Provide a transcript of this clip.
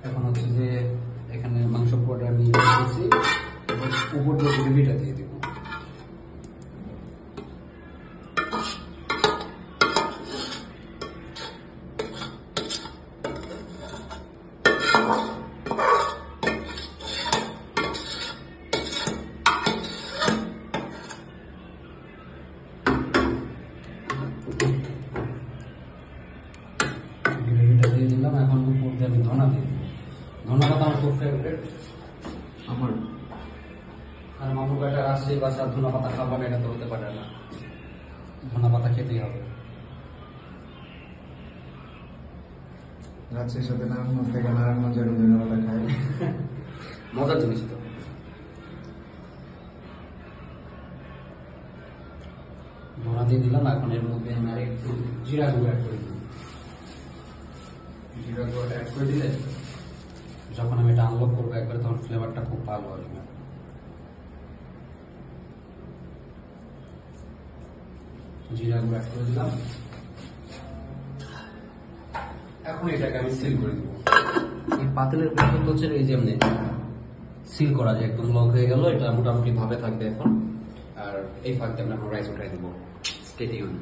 এখন হচ্ছে যে এখানে মাংস পোড়াটা আমি দিয়েছি, উপর দিয়ে গ্রেভিটা দিয়ে দিব। গ্রেভিটা দিয়ে দিলাম, এখন উপর দিয়ে আমি ধনা দিয়ে দিব। ধনা পাতা আমার খুব ফেভারিট, আমার আর মামুর বেটা রাজশাহী বাসা ধনা পাতা খাবো না এটা তো হতে পারে না, ধনা পাতা খেতেই হবে। রাজশাহীর সাথে নারায়ণগঞ্জ থেকে নারায়ণগঞ্জের ধনা পাতা খাই, মজার জিনিস তো। ধনা দিয়ে দিলাম, এখন এর মধ্যে আমি আর একটু জিরা গুঁড়ো অ্যাড করে দিই। জিরা গুঁড়োটা অ্যাড করে দিলে যখন আমি এটা আনলক করবো একবারে তখন ফ্লেভারটা খুব ভালো আসবে। জিরা গুঁড়ো অ্যাড করে দিলাম, এখন এটাকে আমি সিল করে দিব। এই পাতিলের ভিতর হচ্ছে এই যে এমনি সিল করা যায়, একদম লক হয়ে গেল, এটা মোটামুটি ভাবে থাকবে এখন। আর এই ফাঁকতে আমরা রাইস উঠাই দেবো। Stay tune.